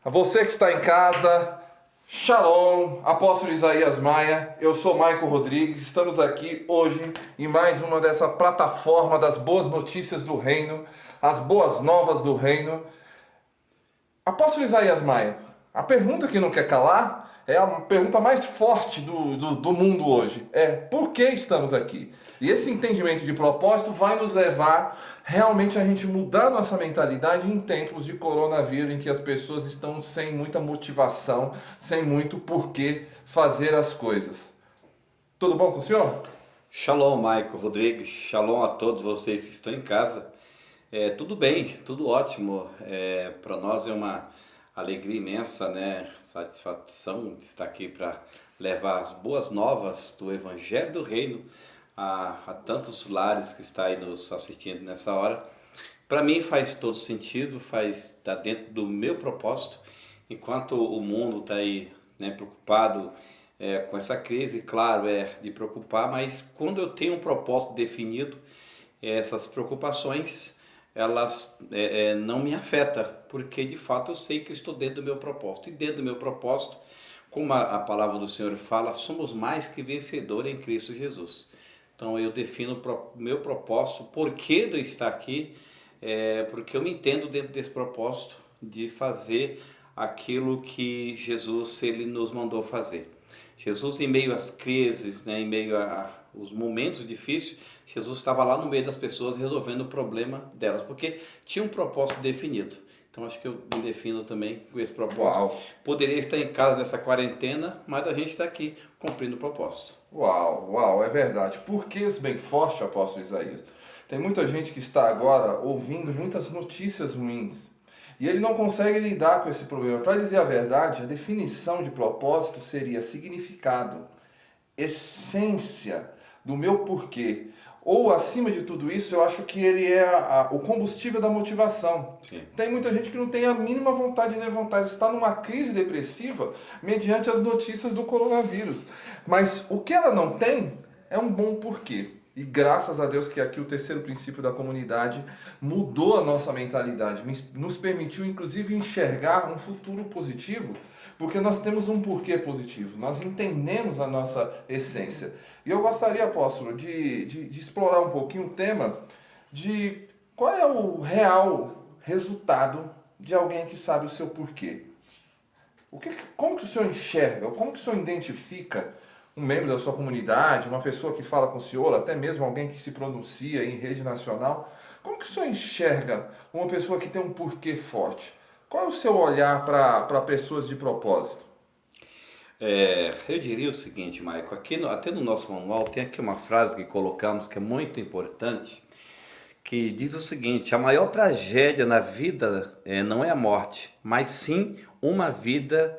A você que está em casa, Shalom, Apóstolo Isaías Maia, eu sou Maico Rodrigues, estamos aqui hoje em mais uma dessa plataforma das boas notícias do reino, as boas novas do reino. Apóstolo Isaías Maia, a pergunta que não quer calar é a pergunta mais forte do mundo hoje. É, por que estamos aqui? E esse entendimento de propósito vai nos levar realmente a gente mudar nossa mentalidade em tempos de coronavírus, em que as pessoas estão sem muita motivação, sem muito porquê fazer as coisas. Tudo bom com o senhor? Shalom, Maico Rodrigues. Shalom a todos vocês que estão em casa. Tudo bem, tudo ótimo. Para nós é uma alegria imensa, né? Satisfação de estar aqui para levar as boas novas do Evangelho do Reino a tantos lares que está aí nos assistindo nessa hora. Para mim faz todo sentido, está dentro do meu propósito. Enquanto o mundo está aí, né, preocupado com essa crise, claro, é de preocupar, mas quando eu tenho um propósito definido, essas preocupações elas não me afetam, porque de fato eu sei que eu estou dentro do meu propósito. E dentro do meu propósito, como a palavra do Senhor fala, somos mais que vencedores em Cristo Jesus. Então eu defino o meu propósito, o porquê de eu estar aqui, porque eu me entendo dentro desse propósito de fazer aquilo que Jesus ele nos mandou fazer. Jesus, em meio às crises, né, em meio aos momentos difíceis, Jesus estava lá no meio das pessoas resolvendo o problema delas, porque tinha um propósito definido. Então acho que eu me defino também com esse propósito. Uau! Poderia estar em casa nessa quarentena, mas a gente está aqui cumprindo o propósito. Uau, uau, é verdade. Porquês bem forte, apóstolo Isaías. Tem muita gente que está agora ouvindo muitas notícias ruins. E ele não consegue lidar com esse problema. Para dizer a verdade, a definição de propósito seria significado, essência do meu porquê. Ou, acima de tudo isso, eu acho que ele é o combustível da motivação. Sim. Tem muita gente que não tem a mínima vontade de levantar, está numa crise depressiva mediante as notícias do coronavírus. Mas o que ela não tem é um bom porquê. E graças a Deus que aqui o terceiro princípio da comunidade mudou a nossa mentalidade, nos permitiu inclusive enxergar um futuro positivo, porque nós temos um porquê positivo, nós entendemos a nossa essência. E eu gostaria, apóstolo, de explorar um pouquinho o tema de qual é o real resultado de alguém que sabe o seu porquê. Como que o senhor enxerga, como que o senhor identifica um membro da sua comunidade, uma pessoa que fala com o senhor, até mesmo alguém que se pronuncia em rede nacional? Como que o senhor enxerga uma pessoa que tem um porquê forte? Qual é o seu olhar para pessoas de propósito? Eu diria o seguinte, Maico, até no nosso manual tem aqui uma frase que colocamos que é muito importante, que diz o seguinte: a maior tragédia na vida não é a morte, mas sim uma vida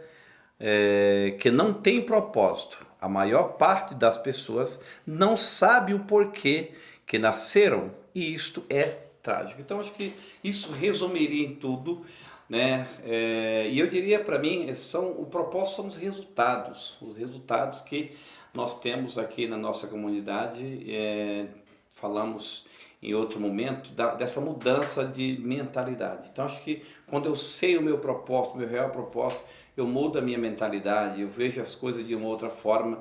que não tem propósito. A maior parte das pessoas não sabe o porquê que nasceram e isto é trágico. Então acho que isso resumiria em tudo, né? E eu diria para mim, o propósito são os resultados que nós temos aqui na nossa comunidade. Falamos em outro momento dessa mudança de mentalidade. Então acho que quando eu sei o meu propósito, meu real propósito, eu mudo a minha mentalidade, eu vejo as coisas de uma outra forma.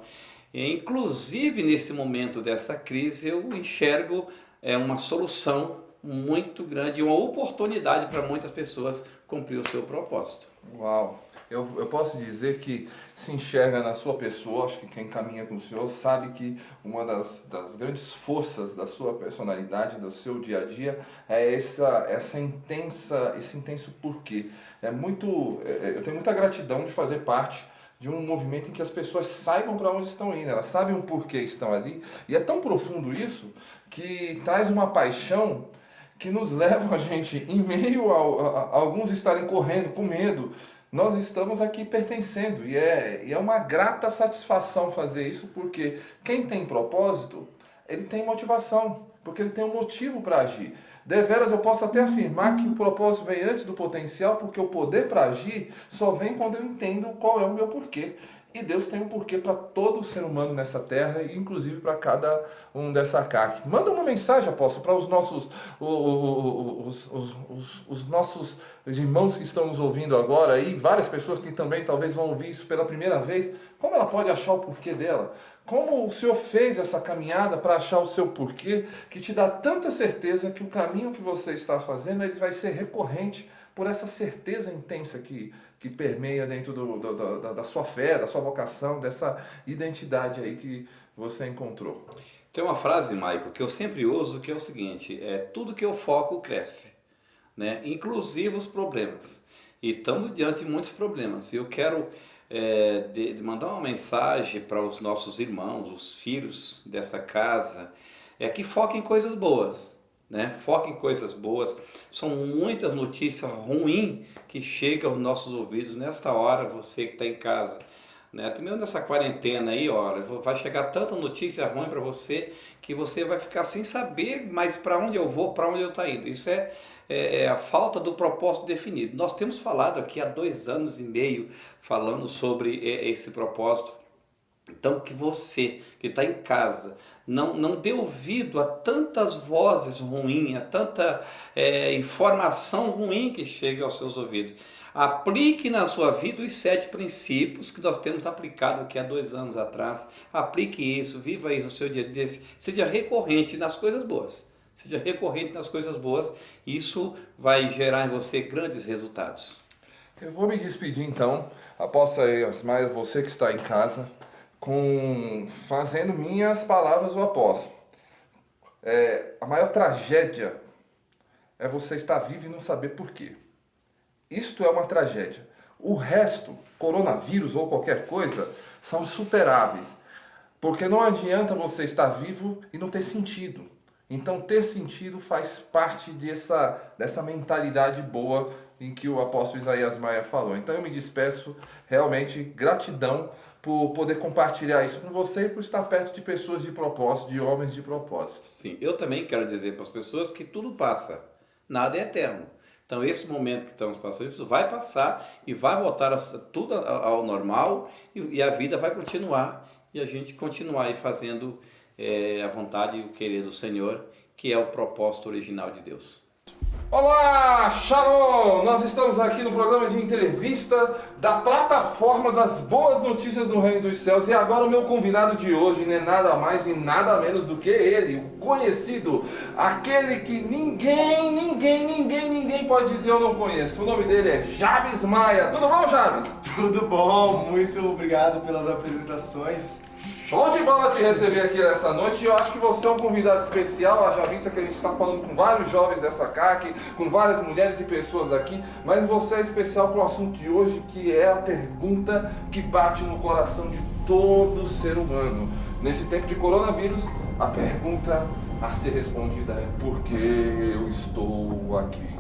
E, inclusive nesse momento dessa crise, eu enxergo uma solução muito grande, uma oportunidade para muitas pessoas cumprir o seu propósito. Uau! Eu posso dizer que se enxerga na sua pessoa, acho que quem caminha com o senhor sabe que uma das grandes forças da sua personalidade, do seu dia a dia, é esse intenso porquê. Eu tenho muita gratidão de fazer parte de um movimento em que as pessoas saibam para onde estão indo, elas sabem o porquê estão ali, e é tão profundo isso que traz uma paixão que nos levam a gente, em meio a alguns estarem correndo com medo, nós estamos aqui pertencendo. E é uma grata satisfação fazer isso, porque quem tem propósito, ele tem motivação, porque ele tem um motivo para agir. Deveras, eu posso até afirmar que o propósito vem antes do potencial, porque o poder para agir só vem quando eu entendo qual é o meu porquê. E Deus tem um porquê para todo ser humano nessa terra, inclusive para cada um dessa CAC. Manda uma mensagem, apóstolo, para os nossos, os nossos irmãos que estão nos ouvindo agora, e várias pessoas que também talvez vão ouvir isso pela primeira vez. Como ela pode achar o porquê dela? Como o Senhor fez essa caminhada para achar o seu porquê, que te dá tanta certeza que o caminho que você está fazendo ele vai ser recorrente por essa certeza intensa que permeia dentro da sua fé, da sua vocação, dessa identidade aí que você encontrou. Tem uma frase, Maico, que eu sempre uso, que é o seguinte, tudo que eu foco cresce, né? Inclusive os problemas. E estamos diante de muitos problemas. Eu quero de mandar uma mensagem para os nossos irmãos, os filhos dessa casa, que foquem em coisas boas, né? Foquem em coisas boas. São muitas notícias ruins que chegam aos nossos ouvidos nesta hora, você que está em casa, né? Até mesmo nessa quarentena aí, olha, vai chegar tanta notícia ruim para você que você vai ficar sem saber mais para onde eu vou, para onde eu estou indo. Isso é a falta do propósito definido. Nós temos falado aqui há 2 anos e meio falando sobre esse propósito. Então, que você que está em casa não dê ouvido a tantas vozes ruins, a tanta informação ruim que chega aos seus ouvidos. Aplique na sua vida os 7 princípios que nós temos aplicado aqui há 2 anos atrás. Aplique isso, viva isso no seu dia a dia. Seja recorrente nas coisas boas. Seja recorrente nas coisas boas. Isso vai gerar em você grandes resultados. Eu vou me despedir então, apóstolo Asmaia, você que está em casa, fazendo minhas palavras do apóstolo. A maior tragédia é você estar vivo e não saber por quê. Isto é uma tragédia. O resto, coronavírus ou qualquer coisa, são superáveis. Porque não adianta você estar vivo e não ter sentido. Então, ter sentido faz parte dessa mentalidade boa em que o apóstolo Isaías Maia falou. Então, eu me despeço, realmente, gratidão por poder compartilhar isso com você e por estar perto de pessoas de propósito, de homens de propósito. Sim, eu também quero dizer para as pessoas que tudo passa, nada é eterno. Então, esse momento que estamos passando, isso vai passar e vai voltar tudo ao normal e a vida vai continuar e a gente continuar aí fazendo a vontade e o querer do Senhor, que é o propósito original de Deus. Olá, Shalom! Nós estamos aqui no programa de entrevista da plataforma das boas notícias do Reino dos Céus e agora o meu convidado de hoje não é nada mais e nada menos do que ele, o conhecido, aquele que ninguém pode dizer eu não conheço. O nome dele é Jabes Maia. Tudo bom, Jabes? Tudo bom, muito obrigado pelas apresentações. Show de bola te receber aqui nessa noite. Eu acho que você é um convidado especial, já vista que a gente está falando com vários jovens dessa CAC, com várias mulheres e pessoas aqui, mas você é especial para o assunto de hoje, que é a pergunta que bate no coração de todo ser humano. Nesse tempo de coronavírus, a pergunta a ser respondida é: por que eu estou aqui?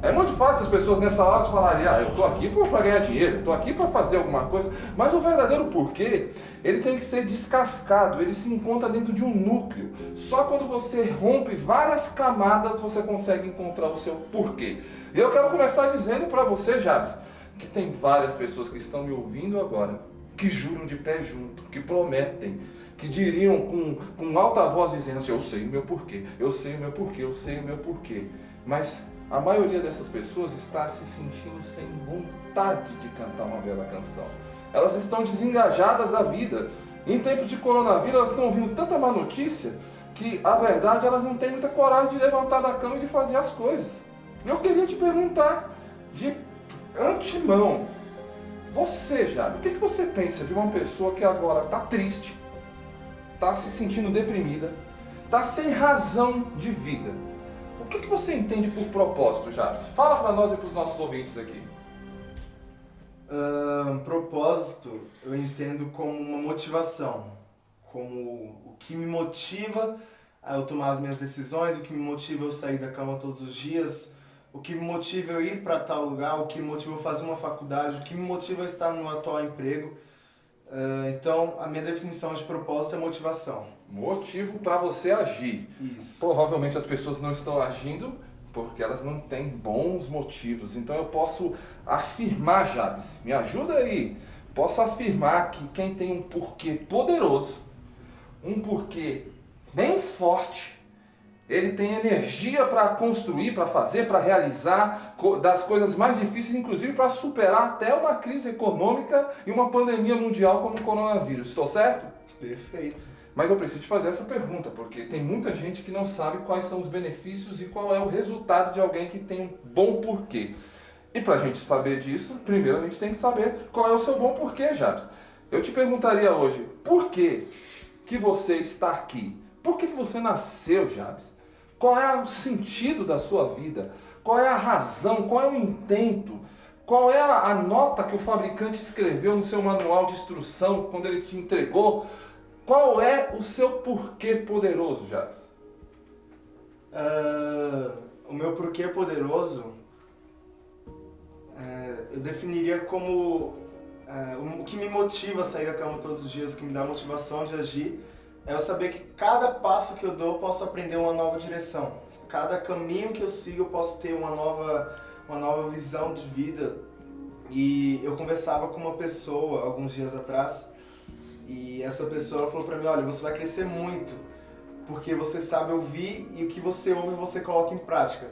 É muito fácil as pessoas nessa hora falarem: eu estou aqui para ganhar dinheiro, estou aqui para fazer alguma coisa, mas o verdadeiro porquê, ele tem que ser descascado, ele se encontra dentro de um núcleo. Só quando você rompe várias camadas, você consegue encontrar o seu porquê. E eu quero começar dizendo para você, Jabes, que tem várias pessoas que estão me ouvindo agora, que juram de pé junto, que prometem, que diriam com alta voz dizendo assim: eu sei o meu porquê, eu sei o meu porquê, eu sei o meu porquê. Mas a maioria dessas pessoas está se sentindo sem vontade de cantar uma bela canção. Elas estão desengajadas da vida. Em tempos de coronavírus, elas estão ouvindo tanta má notícia que, a verdade, elas não têm muita coragem de levantar da cama e de fazer as coisas. Eu queria te perguntar, de antemão, você, Jade, o que você pensa de uma pessoa que agora está triste, está se sentindo deprimida, está sem razão de vida? O que você entende por propósito, Jabes? Fala para nós e para os nossos ouvintes aqui. Propósito, eu entendo como uma motivação, como o que me motiva a eu tomar as minhas decisões, o que me motiva eu sair da cama todos os dias, o que me motiva eu ir para tal lugar, o que me motiva eu fazer uma faculdade, o que me motiva eu estar no meu atual emprego. Então, a minha definição de propósito é motivação. Motivo para você agir. Isso. Provavelmente as pessoas não estão agindo porque elas não têm bons motivos. Então eu posso afirmar, Jabes, me ajuda aí. posso afirmar que quem tem um porquê poderoso, um porquê bem forte, ele tem energia para construir, para fazer, para realizar das coisas mais difíceis, inclusive para superar até uma crise econômica e uma pandemia mundial como o coronavírus. Estou certo? Perfeito. Mas eu preciso te fazer essa pergunta, porque tem muita gente que não sabe quais são os benefícios e qual é o resultado de alguém que tem um bom porquê. E para a gente saber disso, primeiro a gente tem que saber qual é o seu bom porquê, Jabes. Eu te perguntaria hoje, por que você está aqui? Por que você nasceu, Jabes? Qual é o sentido da sua vida? Qual é a razão? Qual é o intento? Qual é a nota que o fabricante escreveu no seu manual de instrução quando ele te entregou? Qual é o seu porquê poderoso, Jabes? O meu porquê poderoso, eu definiria como o que me motiva a sair da cama todos os dias, que me dá motivação de agir, é eu saber que cada passo que eu dou eu posso aprender uma nova direção. Cada caminho que eu sigo eu posso ter uma nova visão de vida. E eu conversava com uma pessoa alguns dias atrás, e essa pessoa falou pra mim, olha, você vai crescer muito, porque você sabe ouvir e o que você ouve você coloca em prática.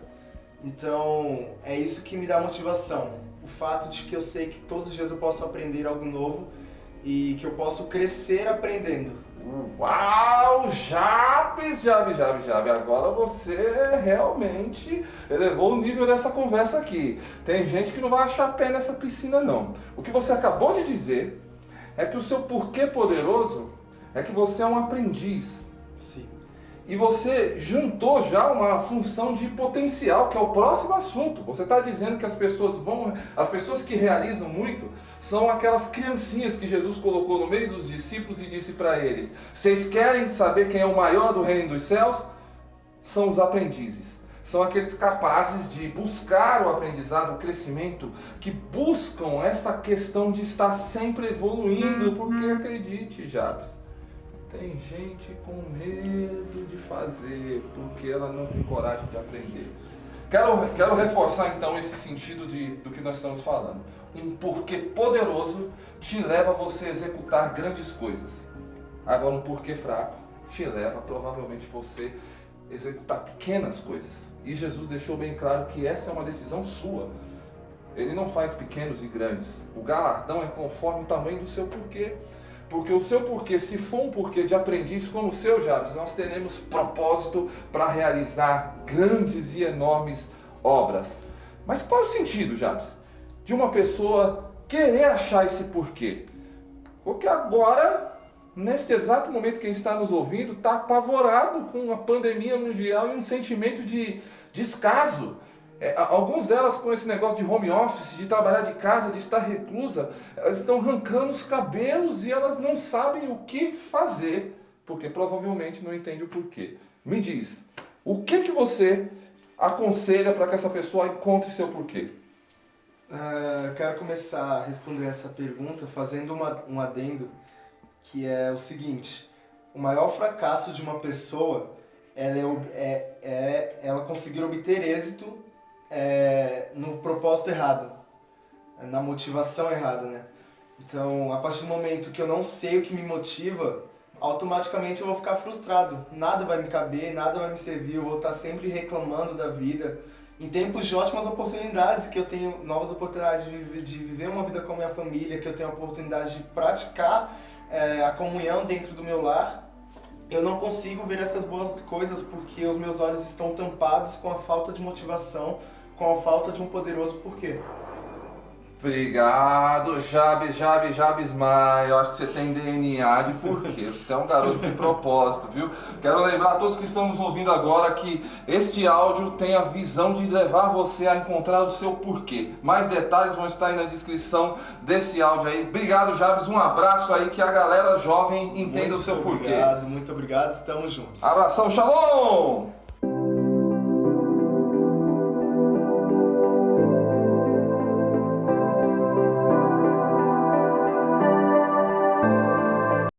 Então, é isso que me dá motivação. O fato de que eu sei que todos os dias eu posso aprender algo novo e que eu posso crescer aprendendo. Uau! Jabes! Agora você realmente elevou o nível dessa conversa aqui. Tem gente que não vai achar pé nessa piscina, não. O que você acabou de dizer é que o seu porquê poderoso é que você é um aprendiz. Sim. E você juntou já uma função de potencial, que é o próximo assunto. Você está dizendo que as pessoas que realizam muito são aquelas criancinhas que Jesus colocou no meio dos discípulos e disse para eles: vocês querem saber quem é o maior do reino dos céus? São os aprendizes. São aqueles capazes de buscar o aprendizado, o crescimento, que buscam essa questão de estar sempre evoluindo, porque acredite, Jabes, tem gente com medo de fazer, porque ela não tem coragem de aprender. Quero reforçar então esse sentido do que nós estamos falando. Um porquê poderoso te leva a você executar grandes coisas. Agora um porquê fraco te leva provavelmente você executar pequenas coisas. E Jesus deixou bem claro que essa é uma decisão sua. Ele não faz pequenos e grandes. O galardão é conforme o tamanho do seu porquê. Porque o seu porquê, se for um porquê de aprendiz como o seu, Jabes, nós teremos propósito para realizar grandes e enormes obras. Mas qual é o sentido, Jabes, de uma pessoa querer achar esse porquê? Porque agora, nesse exato momento, quem está nos ouvindo está apavorado com a pandemia mundial e um sentimento de descaso. Algumas delas com esse negócio de home office, de trabalhar de casa, de estar reclusa, elas estão arrancando os cabelos e elas não sabem o que fazer, porque provavelmente não entendem o porquê. Me diz, o que você aconselha para que essa pessoa encontre seu porquê? Quero começar a responder essa pergunta fazendo um adendo, que é o seguinte: o maior fracasso de uma pessoa ela conseguir obter êxito no propósito errado, na motivação errada, né? Então, a partir do momento que eu não sei o que me motiva, automaticamente eu vou ficar frustrado. Nada vai me caber, nada vai me servir, eu vou estar sempre reclamando da vida. Em tempos de ótimas oportunidades, que eu tenho novas oportunidades de viver uma vida com a minha família, que eu tenho a oportunidade de praticar a comunhão dentro do meu lar, eu não consigo ver essas boas coisas porque os meus olhos estão tampados com a falta de motivação, com a falta de um poderoso porquê. Obrigado, Jabes Maia. Eu acho que você tem DNA de porquê. Você é um garoto de propósito, viu? Quero lembrar a todos que estão nos ouvindo agora que este áudio tem a visão de levar você a encontrar o seu porquê. Mais detalhes vão estar aí na descrição desse áudio aí. Obrigado, Jabes. Um abraço aí, que a galera jovem entenda o seu porquê. Muito obrigado. Estamos juntos. Abração, Shalom!